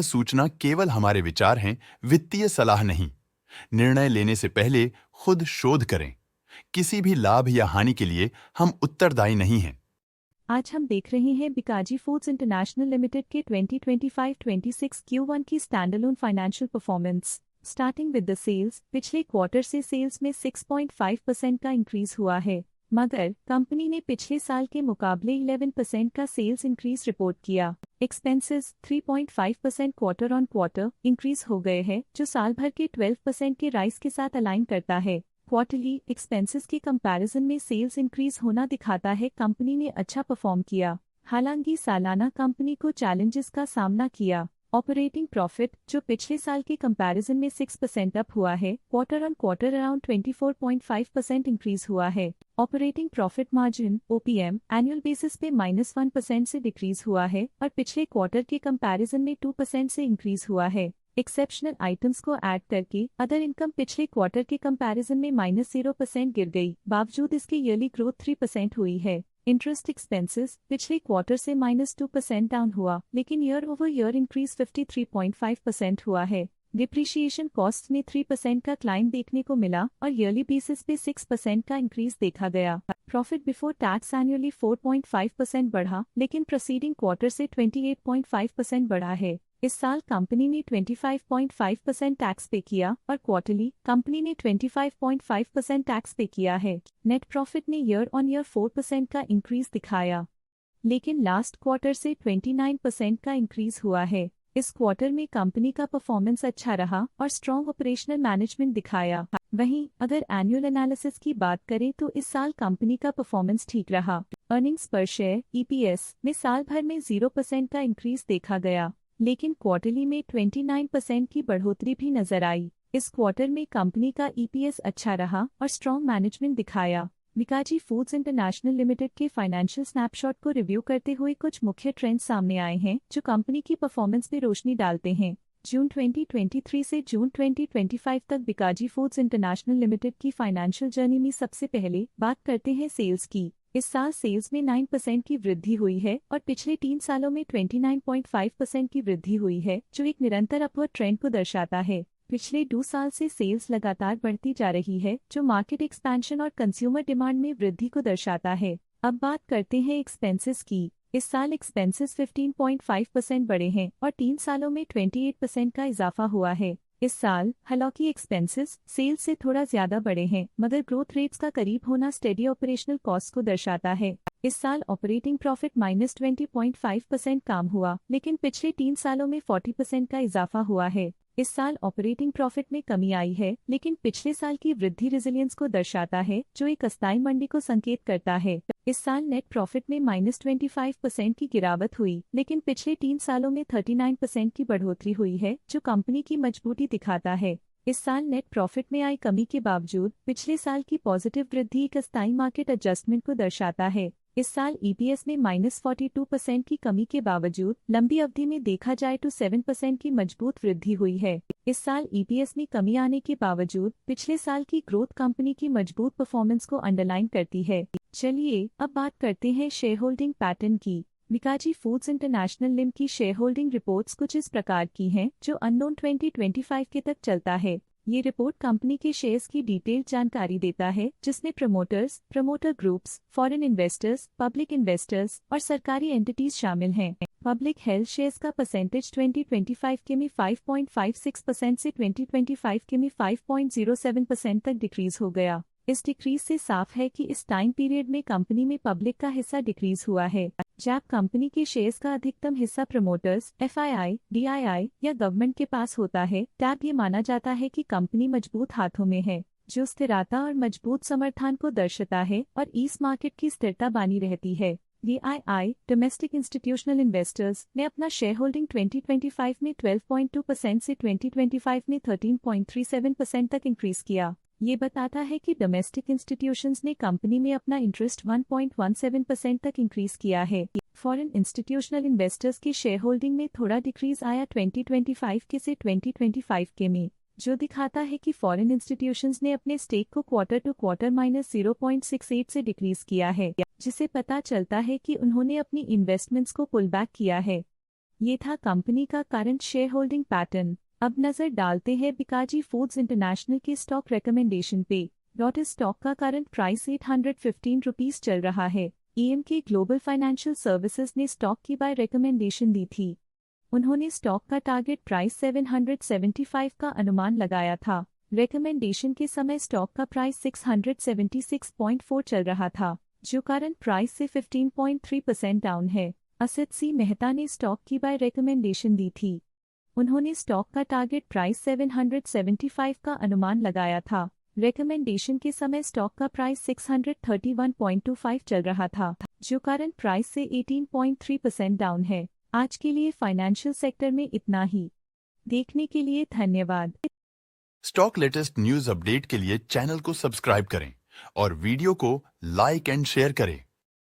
सूचना केवल हमारे विचार हैं, वित्तीय सलाह नहीं। निर्णय लेने से पहले खुद शोध करें। किसी भी लाभ या हानि के लिए हम उत्तरदायी नहीं हैं। आज हम देख रहे हैं बिकाजी फूड्स इंटरनेशनल लिमिटेड के 2025-26 Q1 की standalone financial performance. Starting with the sales, पिछले क्वार्टर से सेल्स में 6.5% का इंक्रीज हुआ है, मगर कंपनी ने पिछले साल के मुकाबले 11% का सेल्स इंक्रीज रिपोर्ट किया। Expenses 3.5% quarter on quarter increase हो गए हैं, जो साल भर के 12% के राइज के साथ अलाइन करता है। क्वार्टरली एक्सपेंसेस के कंपैरिजन में सेल्स इंक्रीज होना दिखाता है कंपनी ने अच्छा परफॉर्म किया। हालांकि सालाना कंपनी को चैलेंजेस का सामना किया। ऑपरेटिंग प्रॉफिट, जो पिछले साल के कंपैरिजन में 6% अप हुआ है, quarter on quarter around 24.5% increase हुआ है। Operating profit margin OPM annual basis पे -1% से डिक्रीज हुआ है और पिछले क्वार्टर के कंपैरिजन में 2% से इंक्रीज हुआ है। एक्सेप्शनल आइटम्स को ऐड करके अदर इनकम पिछले क्वार्टर के कंपैरिजन में -0% गिर गई, बावजूद इसके ईयरली ग्रोथ 3% हुई है। इंटरेस्ट एक्सपेंसेस पिछले क्वार्टर से -2% डाउन हुआ, लेकिन ईयर ओवर ईयर इंक्रीज 53.5% हुआ है। डिप्रिशिएशन कॉस्ट में 3% का क्लाइम देखने को मिला और ईयरली बेसिस पे 6% का इंक्रीज देखा गया। प्रॉफिट बिफोर टैक्स एनुअली 4.5% बढ़ा, लेकिन प्रीसीडिंग क्वार्टर से 28.5% बढ़ा है। इस साल कंपनी ने 25.5% टैक्स पे किया और क्वार्टरली कंपनी ने 25.5% टैक्स पे किया है। नेट प्रॉफिट ने ईयर ऑन ईयर 4% का इंक्रीज दिखाया, लेकिन लास्ट क्वार्टर से 29% का इंक्रीज हुआ है। इस क्वार्टर में कंपनी का परफॉर्मेंस अच्छा रहा और स्ट्रॉन्ग ऑपरेशनल मैनेजमेंट दिखाया। वहीं अगर एनुअल एनालिसिस की बात करें तो इस साल कंपनी का परफॉर्मेंस ठीक रहा। अर्निंग्स पर शेयर EPS में साल भर में 0% का इंक्रीज देखा गया, लेकिन क्वार्टरली में 29% की बढ़ोतरी भी नजर आई। इस क्वार्टर में कंपनी का EPS अच्छा रहा और स्ट्रॉन्ग मैनेजमेंट दिखाया। बिकाजी फूड्स इंटरनेशनल लिमिटेड के फाइनेंशियल स्नैपशॉट को रिव्यू करते हुए कुछ मुख्य ट्रेंड्स सामने आए हैं जो कंपनी की परफॉर्मेंस पे रोशनी डालते हैं। जून 2023 से जून 2025 तक बिकाजी फूड्स इंटरनेशनल लिमिटेड की फाइनेंशियल जर्नी में सबसे पहले बात करते हैं सेल्स की। इस साल सेल्स में 9% की वृद्धि हुई है और पिछले 3 सालों में 29.5% की वृद्धि हुई है, जो एक निरंतर अपवर्ड ट्रेंड को दर्शाता है। पिछले 2 साल से सेल्स लगातार बढ़ती जा रही है, जो मार्केट एक्सपेंशन और कंज्यूमर डिमांड में वृद्धि को दर्शाता है। अब बात करते हैं एक्सपेंसेस की। इस साल एक्सपेंसेस 15.5% बढ़े हैं और 3 सालों में 28% का इजाफा हुआ है। इस साल हालांकि एक्सपेंसेस सेल्स से थोड़ा ज्यादा बढ़े हैं, मगर ग्रोथ रेट्स का करीब होना स्टेडी ऑपरेशनल कॉस्ट को दर्शाता है। इस साल ऑपरेटिंग प्रॉफिट -20.5% कम हुआ, लेकिन पिछले 3 सालों में 40% का इजाफा हुआ है। इस साल ऑपरेटिंग प्रॉफिट में कमी आई है, लेकिन पिछले साल की वृद्धि रेजिलियंस को दर्शाता है, जो एक अस्थायी मंदी को संकेत करता है। इस साल नेट प्रॉफिट में -25% की गिरावट हुई, लेकिन पिछले 3 सालों में 39% की बढ़ोतरी हुई है, जो कंपनी की मजबूती दिखाता है। इस साल नेट प्रॉफिट में आई कमी के बावजूद पिछले साल की पॉजिटिव वृद्धि एक अस्थायी मार्केट एडजस्टमेंट को दर्शाता है। इस साल EPS में -42% की कमी के बावजूद लंबी अवधि में देखा जाए तो 7% की मजबूत वृद्धि हुई है। इस साल EPS में कमी आने के बावजूद पिछले साल की ग्रोथ कंपनी की मजबूत परफॉर्मेंस को अंडरलाइन करती है। चलिए अब बात करते हैं शेयर होल्डिंग पैटर्न की। बिकाजी फूड्स इंटरनेशनल लिम की शेयर होल्डिंग रिपोर्ट्स कुछ इस प्रकार की हैं, जो अननोन 2025 के तक चलता है। ये रिपोर्ट कंपनी के शेयर्स की डिटेल्ड जानकारी देता है, जिसमें promoters, promoter groups, foreign investors, public investors और सरकारी एंटिटीज शामिल हैं। पब्लिक हेल्थ शेयर्स का परसेंटेज 2025 के में 5.56% से 2025 के में 5.07% तक डिक्रीज हो गया। इस डिक्रीज से साफ है कि इस टाइम पीरियड में कंपनी में पब्लिक का हिस्सा डिक्रीज हुआ है। जब कंपनी के शेयर्स का अधिकतम हिस्सा प्रमोटर्स, FII, DII या गवर्नमेंट के पास होता है, तब ये माना जाता है कि कंपनी मजबूत हाथों में है, जो स्थिरता और मजबूत समर्थन को दर्शाता है और इस मार्केट की स्थिरता बनी रहती है। DII डोमेस्टिक इंस्टीट्यूशनल इन्वेस्टर्स ने अपना शेयर होल्डिंग 2025 में 12.2% से 2025 में 13.37% तक इंक्रीज किया। ये बताता है कि डोमेस्टिक इंस्टीट्यूशंस ने कंपनी में अपना इंटरेस्ट 1.17% तक इंक्रीज किया है। फॉरेन इंस्टीट्यूशनल इन्वेस्टर्स की शेयर होल्डिंग में थोड़ा डिक्रीज आया 2025 के से 2025 के में, जो दिखाता है कि फॉरेन इंस्टीट्यूशंस ने अपने स्टेक को क्वार्टर टू क्वार्टर -0.68 से डिक्रीज किया है, जिसे पता चलता है कि उन्होंने अपनी इन्वेस्टमेंट्स को पुल बैक किया है। ये था कंपनी का करंट शेयर होल्डिंग पैटर्न। अब नजर डालते हैं बिकाजी फूड्स इंटरनेशनल के स्टॉक रिकमेंडेशन पे। इस स्टॉक का करंट प्राइस 815 रुपीस चल रहा है। EMK ग्लोबल फाइनेंशियल सर्विसेज ने स्टॉक की बाय रिकमेंडेशन दी थी। उन्होंने स्टॉक का टारगेट प्राइस 775 का अनुमान लगाया था। रिकमेंडेशन के समय स्टॉक का प्राइस 676.4 चल रहा था, जो करंट प्राइस से 15.3% डाउन है। असित सी मेहता ने स्टॉक की बाय रिकमेंडेशन दी थी। उन्होंने स्टॉक का टारगेट प्राइस 775 का अनुमान लगाया था। रिकमेंडेशन के समय स्टॉक का प्राइस 631.25 चल रहा था, जो करंट प्राइस से 18.3% डाउन है। आज के लिए फाइनेंशियल सेक्टर में इतना ही। देखने के लिए धन्यवाद। स्टॉक लेटेस्ट न्यूज अपडेट के लिए चैनल को सब्सक्राइब करें और वीडियो को लाइक एंड शेयर करें।